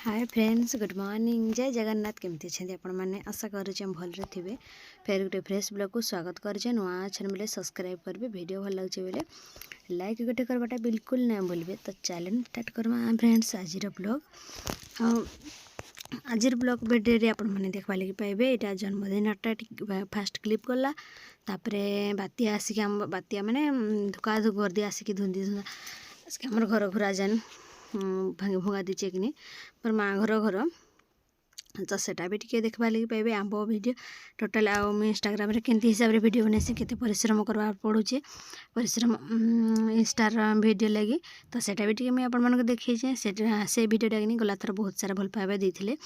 Hi friends good morning जय जगन्नाथ केमती अच्छे आपण मैंने आशा करुचे भलरे थे फेर गोटे फ्रेश ब्लॉग को स्वागत करे नुआ अच्छे बोले सब्सक्राइब करेंगे वीडियो भल लगे बोले लाइक गोटे करवाटा बिल्कुल नहीं भूलिए। तो चैलेंज स्टार्ट करमा फ्रेंड्स आज ब्लॉग आज ब्लॉग भिडियो आपण मैंने देखा लगे पाइबे यहाँ जन्मदिन फास्ट क्लिप गला बातिया आसिक बातिया माने धुका धुक कर दी आसिक धुंदी धुंदा आसिक आम घर घुरा जान भांगी भुंगा दीचे कि मोर माँ घर तो सेटा भी टे देखा लगे पाइबे आंब वीडियो टोटाल इंस्टाग्राम केमती हिसाब से वीडियो बनाई केते परिश्रम करवा पड़ुचे परिश्रम इंस्टार वीडियो लगी तो सेटा भी टे मुझे आपको देखी से वीडियोटा कि गला थर बहुत सारा भल पाइबा देते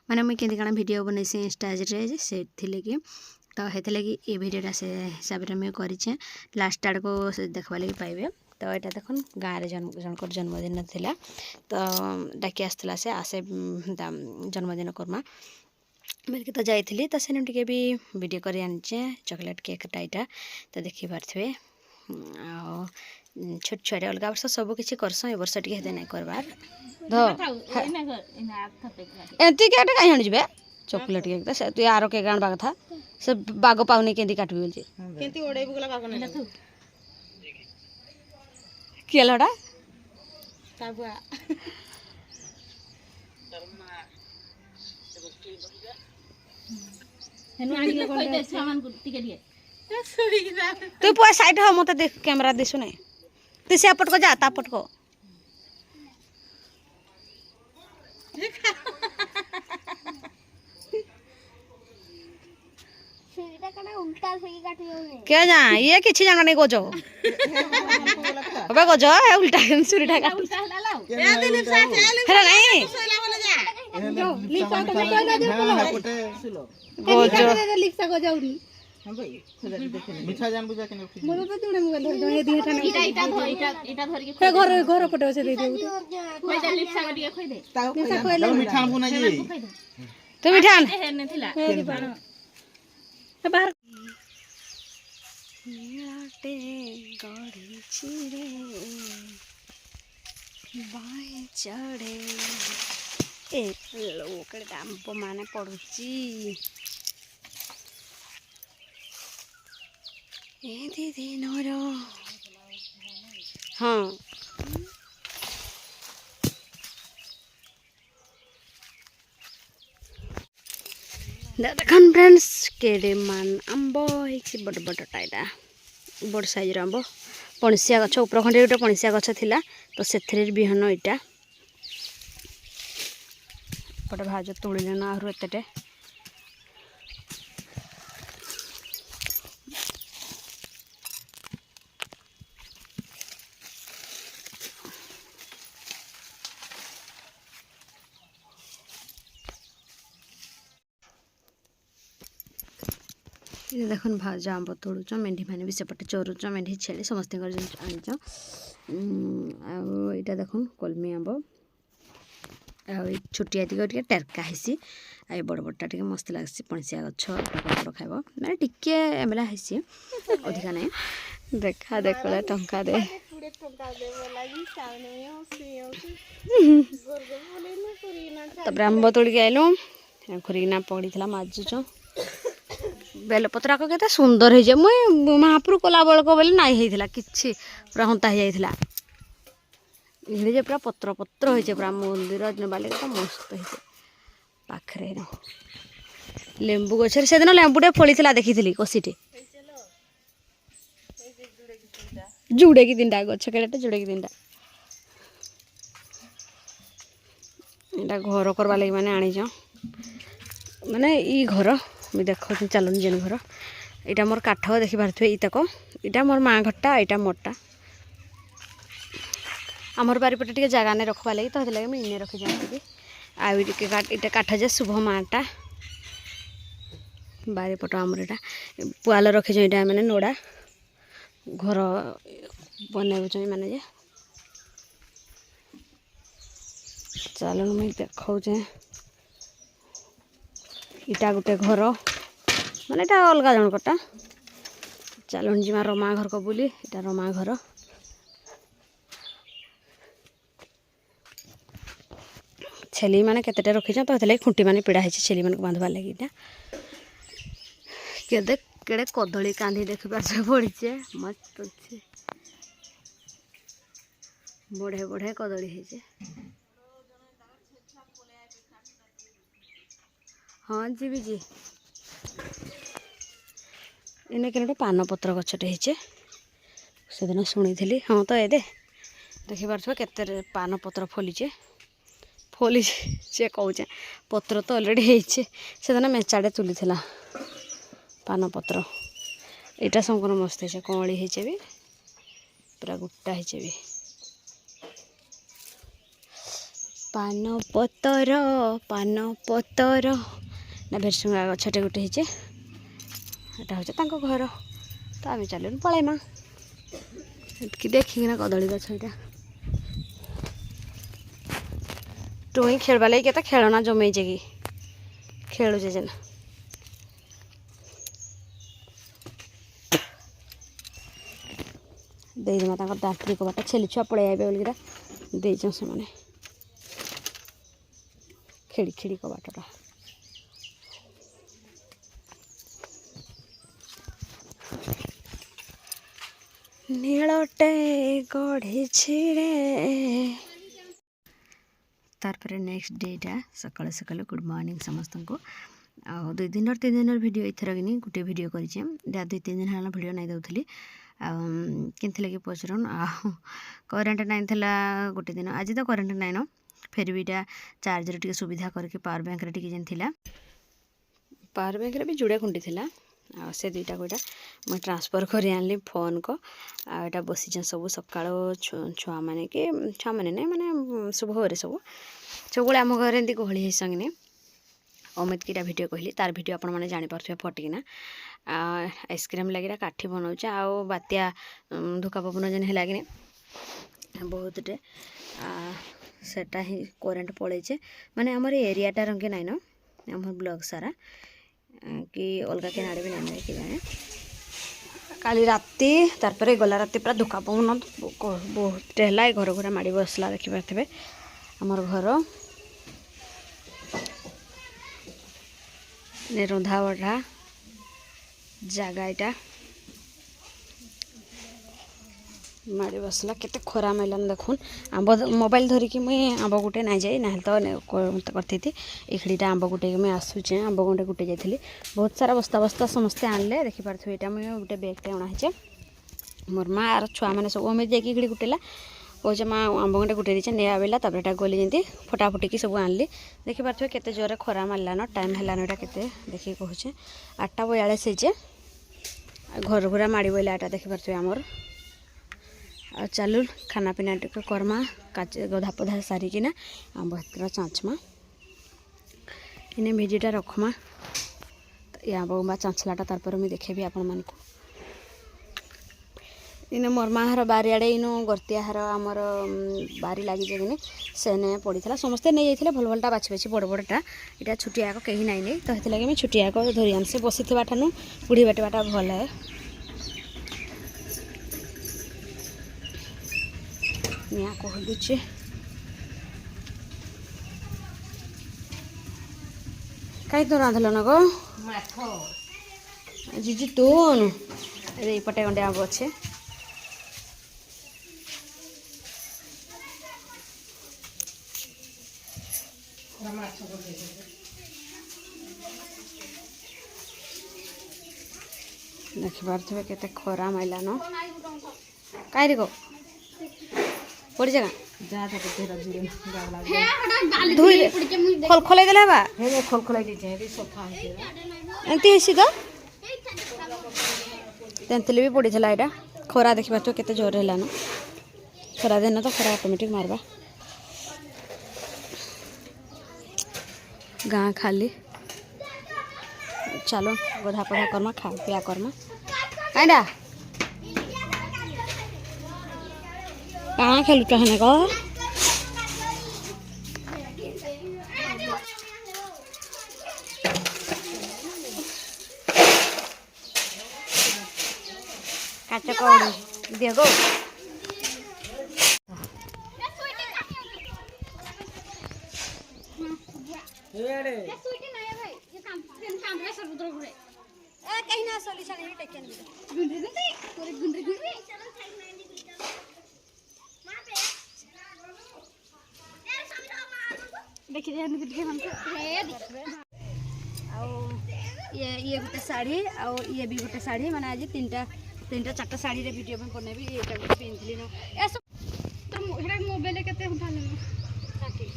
मैंने मुझे केमती काଣା वीडियो बनई इंस्टाग्राम से कि तो हेते लगी ये वीडियोटा से हिसाब से मुझे करे लास्ट आड़ को देखा लगे पाइबे। तो यहाँ देख गाँव जनकर जन्मदिन थिला तो डाकी आसला से आसे जन्मदिन करमा मेरे तो जाइली तो से टे भी वीडियो कर आनीचे चॉकलेट केकटा यहाँ तो देखी पारे आ छोट छुआ अलग वर्ष सब किसी करस ए वर्ष टे नहीं करवार एमती केक कहीं आनी जी चॉकलेट केक तो तु यार केक आनवा कथा से बाग पाऊनी केंती काटबी किए लड़ा तु पुआ साइड हो मत देख कैमरा दिसु नहीं तु से पट को जा ता पट को क्या जा ये किछि जाना नहीं गोजो अबे गोजो है उल्टा सुरीटा का हेला नहीं गोजो लिखसा गोजौरी हां भाई मिठा जान बुझा के मोर तो जुड़े मुग धर हे दिहटा नहीं इटा धर के घर घर पटे से दे दे कोई दे लिखसा के खोई दे लिखसा खोले मिठा बुना जी तो मिठा हेने थिला बाहर लाटे गड़ी चिरे बाए चढ़े ए लोकड़े आंब माने पड़ुची ए दीदी नोरो हाँ देखन फ्रेंड्स केड़े मान आंब बड़ बड़टा यहाँ बड़ साइज आंब पणसिया गछ उपर खंडे गोटे पणसिया गछ थिला तो से बिहन इटा पटे भाज तोड़िले ना आरु एतेटे ये देखन भाज आंब तोड़ुच मेढी मैंने भी सेपटे चोरुच मेढी छेली समस्त आनीच आईटा देखन कलमी आंब छोटिया टे टेरका हेसी आ बड़ बड़टा टे मस्त लगे पणसिया गछ बड़ खाइब मैंने टिके एमला हेसी अधिका नहीं देखा देख टंका दे तब आंब तोड़ के आइलु खुरीना पड़ी माजुच बेलपत्र आक के सुंदर हो मुई महापुर कला बेलक बोले नाई होता कि पूरा हंता हो जाता इड़े पूरा पत्र पत्र हो पूरा मंदिर बाले तो मस्त हो पाखे लेंबू गचर से दिन लेंबूटे फली देखी कषीटे जुड़े कि तीन गछ केड़े जुड़े कि तीन यहाँ घर करवा लगे मैंने आनीच माने ई घर मुझे देख चलन जेन घर यहाँ मोर काठ देखी पारे इतक यहाँ मोर माँ घरटा यहाँ मोरटा आमर बारिपटे टे जगह नहीं रखवा लगी तो लगे मुझे इने रखी जाती आईटा काठ जे शुभ माँटा बारिपट आमर यहाँ पुआल रखी यहाँ मैंने नोड़ा घर बनैबुच मैंने चलन मुझे देखाऊे इटा गोटे घर माने इटा अलग जनकटा चलन जीमा रमा घर को बुली इटा रमा घर छेली मैंने केतेटा रखी तो लगे खुंटी मैंने पिड़ा है छेली मान बांधवार लगे केदे केड़े कदली कांदी देख पार्छ पड़े मस्त अच्छे बढ़े बढ़े कदली है। हाँ जी भी जी इन्हें कि पान पत्र गछटे है से दिन शुणी थी। हाँ तो ये देखिपार केते पान पत्र फलीचे फली सी कौचे पत्र तो अलरेडी होइछे से दिन मेचाड़े तुली पान पत्र यहाँ संपूर्ण मस्त है कँली है भी पूरा गोटा है भी पान पतर ना भेरसुंगा गछटे गोटे है यहाँ हूँ घर तो आम चलू पलैमा कि देखिकिना कदली गछ यहाँ टुई खेलवा लगे केते खेलना जमेजे कि खेलुचे जेन देमा दाँतरी कबाट छेली छुआ पड़े आए बोलिका देच से मैंने खेड़ी खेड़ी कबाटा नीलटे गढ़ी छिड़े तार नेक्स्ट डेटा सकाल सकाल गुड मॉर्निंग समस्त को आ 2 दिन 3 दिन वीडियो इथर कि गोटे वीडियो कर 2-3 दिन है वीडियो नहीं दूसरी कि लगे पचरन करेन्ट नाइन थला गोटे दिन आज तो करेन्ट नाइन फिर भी इटा चार्जर टी सुविधा करके पावर बैंक रे जेन थिला पावर बैंक रे भी जुड़े खुंटी थिला आ से दुईटा को मुझे ट्रांसफर कर आनली फोन को आटा बसी सब सका छुआ मैंने कि छुआ मैंने नहीं मैंने सब घरे सब आम घर एमती गहली है संगे अमित कीटा भिड कहली तार भिड आपण मैंने जापर फटिकिना आइसक्रीम लगे काठी बनाऊे आउ बात्या धोका पवन जेन है कि बहुतटे सेटा ही करेन्ट पलैचे माने आमर एरियाटा रंगे नाइन आम ब्लॉक सारा कि अलग के आड़े भी नहीं कि जाने काली राति तार गला राति पूरा धोका पवन बहुत है घर घुरा माड़ी बसला देखिपे आमर घर रंधा बढ़ा जगह यहाँ माड़ी बसला केते खरा मिलान देखुन आंब मोबाइल धरिकी मुई आंब गुटे ना जाए ना तो करती इखड़ीटा आंब गुटे मुझे आसूचे आंब गुटे गुटे जाइली बहुत सारा बस्ता बस्ता समस्ते आणले देखिपारे यहाँ मुझे गोटे बेगटे अणाहे मोर माँ आर छुआ मैंने सब अमित जाकि इखड़ी गुटेला कहे माँ आंब गुटे गुटे दीचे नहीं आवेला तबटा गली जमी फटाफुटिकी सब आणली देखिपारे केते जोरे खरा मारान टाइम है यहाँ के देखिए कहे 8:42 घर घुरा माड़ी बोला आटा देखिपारे आमर आ चलू खाना पीना टे करमा गधा पधा सारिकिना आंब हेतरा चाँचमा इन्हें भिडीटा रखमा ये आंब चाँचलाटा तार मुझे देखेबी आपण मान इन मोर माहर बारियाड़े इनो गर्तियाहार आमर बारी लगी कि सेने पड़ा समस्ते नहीं जाते भल भलटा बाछी बाछी बड़ बड़टा यहाँ छुटियाक कहीं नाई नहीं तो ये लगे छुटियाक धरी आन से बसी ठानू बुढ़ी बाटवाटा भल है निया कहलुचे कहीं तो रांधल न गो जीजी तोन पटे गंडे आंब अच्छे देखिपारे केते खरा माइलान कहीं गो पड़ी जगह खोल देले बा एमती तो तेंतली भी पड़ी थला एटा खरा देखिपारे केते जोर है खरा दिन तो खरा ऑटोमेटिक मारबा गाँ खाली चलो गधा पढ़ा करमा खा पिया करमा कहीं कहाँ खेलु चाहने को काचा कौड़ी दिया गो हेड़े ये सुइटी नहीं है भाई ये काम रे समुद्र घुरे ए कहीं ना सॉल्यूशन है टेकन गुंडरी गुंडरी पूरे गुंडरी गुंडरी देखिए हम वीडियो हमको हे देखबे आओ ये गोटे साड़ी आओ ये भी गोटे साड़ी माने आज तीनटा चारटा साड़ी रे वीडियो में बनेबी एटा गोटे पिनथली न ए तो हेरा मोबाइल केते उठाले साथी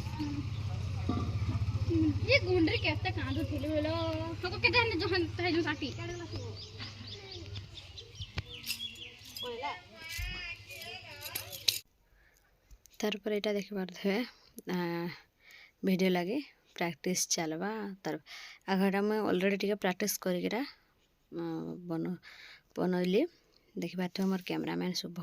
ये गुंडरी केते कांदो थिले बोलो हमको केते ने जहन तहे जो साथी बोला तार पर एटा देखि पारथबे वीडियो लगे प्रैक्टिस चलवा तार आगटा मैं ऑलरेडी टिके प्रैक्टिस करिकेरा बनइली देखि पारथबे मोर कैमरामैन शुभ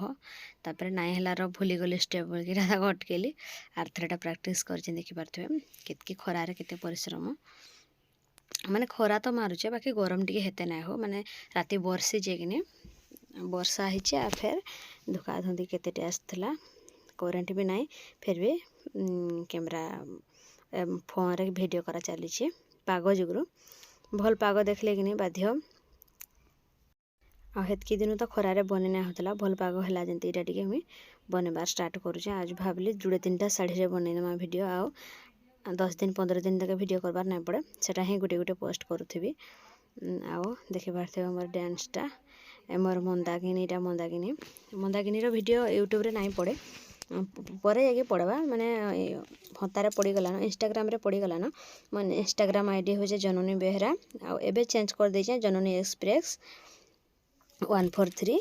तापर नाइ हलार भूली गले स्टेप बोलकेरा ताको अटकेली आर थरटा प्रैक्टिस करछि देखि पारथबे केतकी खरा रे केते परिश्रम माने खरा तो मारुचे बाकी गरम टिके हेते ना हो माने राती बरसी जेकिने वर्षा हिचे आ फेर धुका धुंदी केते आसथला करेंट भी नहीं फिर भी कैमरा फोन रे वीडियो करा चली पाग जुगरू भल पाग देखले कि नहीं बाध्य आतकी दिन तो खरारे बने ना होता भल पाग है जमी यहाँ टे मुई बनबार स्टार्ट करुचे आज भाविली जुड़े 3टा शाढ़ी बनईनमा वीडियो आओ 10 दिन 15 दिन तक वीडियो करबार ना पड़े सेटा ही गोटे गोटे पोस्ट करूथी आओ देखि पारथे मोर डांसटा मोर मंदाकिनी वीडियो यूट्यूब रे नहीं पड़े परे जाके पड़वा माने हतारे पड़गलान इंस्टाग्राम रे पड़गलान मो इंस्टाग्राम आईडी हो जननी बेहरा आ एबे चेंज कर देचे जननी एक्सप्रेस 143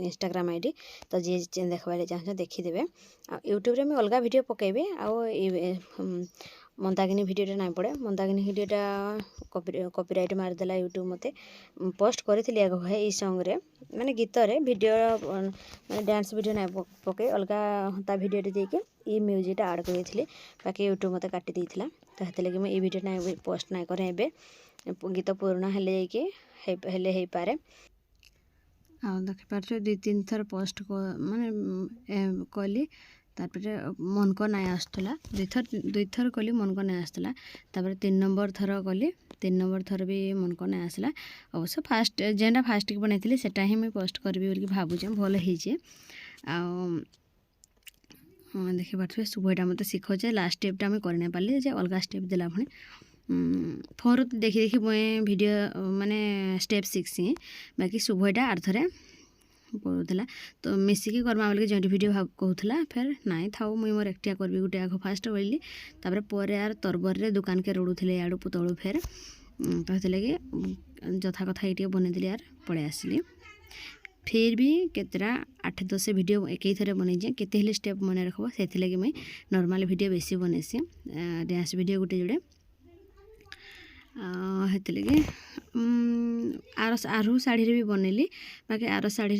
इंस्टाग्राम आईडी तो जी देखवाले चाहते देखीदेवे यूट्यूब रे मैं अलग वीडियो पकेबी आ मंदाकिनी वीडियो ना पड़े मंदाकिनी वीडियोटा कॉपीराइट मारदेला यूट्यूब मते पोस्ट करी आग है ई सॉन्ग रे माने गीत रे वीडियो माने डांस वीडियो ना पके अलग ता वीडियो रे देके ई म्यूजिक ऐड करी बाकी यूट्यूब मते काटी देथिला तो हेते लगे मैं ई वीडियो ना पोस्ट ना करे एबे गीत पूर्ण हेले के हेले हे पारे आ देख पारछो 2-3 थर पोस्ट को माने कली तारपरे मन को नहीं आसला दुई थर कली मन को नहीं आसला तापर 3 नंबर थर कली 3 नंबर थर भी मन को नहीं आसला अवश्य फास्ट जेनटा फास्ट बनई सेटा ही मुझे पोस्ट करी बोली भावुचे भल होइचे आ देखि पारछो सुबहटा मत शिखोचे लास्ट स्टेपटा मुझे करना पाली जे अलग स्टेप देला भणी फोन देखी देखी मुझे वीडियो माने स्टेप शिखसी बाकी शुभटा आर थरे पड़ूला तो मिसिकी करमा बोल जो वीडियो कहूला फिर नाई थाऊ मुई मोर एकटिया करबी गोटे आग फास्ट बोली तापर पर यार तरबर रे दुकान के रोड़ुले याड़ू पुतलू फेर तो से लगे जथा कथा ये बनईदी यार पड़े आसली फिर भी केतरा 8-10 वीडियो एक थरे बनईजे केते स्टेप मन रखब से लगे मुई नॉर्मल वीडियो बेसी बनैसी डांस वीडियो गोटे जोड़े हेते लगे आरु शाढ़ी भी बनैली बाकी आर शाढ़ी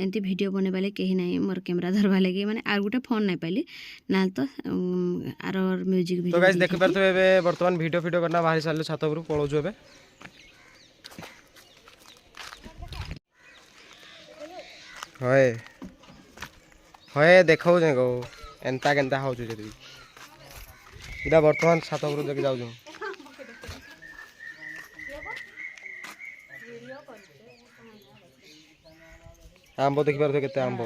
एमती वीडियो बनवाले कहीं ना मोर कैमरा धरवा लगे माने आर गोटे फोन नहीं पाइली ना तो आर म्यूजिक वीडियो तो गाइस देख पारतो एबे वर्तमान वीडियो करना बाहर साल छात ऊपर पळोजो एबे होय होय देखाउ जे गो एंता केंता हाउ जे जदी इदा वर्तमान छात ऊपर जगे जाउ आंब देखि पारतो केते आंब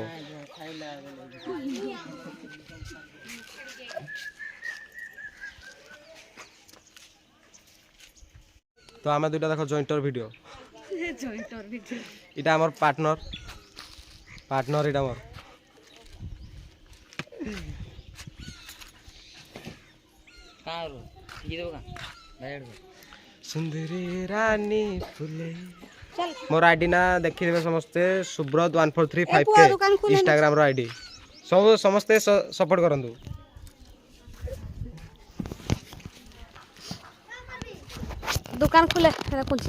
तो आमे दुटा देखो जॉइंटर वीडियो इटा हमर पार्टनर इटा हमर कारो ये देबो का बैठ सुंदरी रानी फुले मोर आईडी ना देखि देबे समस्ते सुब्रत 1435 इंस्टाग्राम रो आईडी सब समस्ते सपोर्ट करंदु दुकान खुले कुछ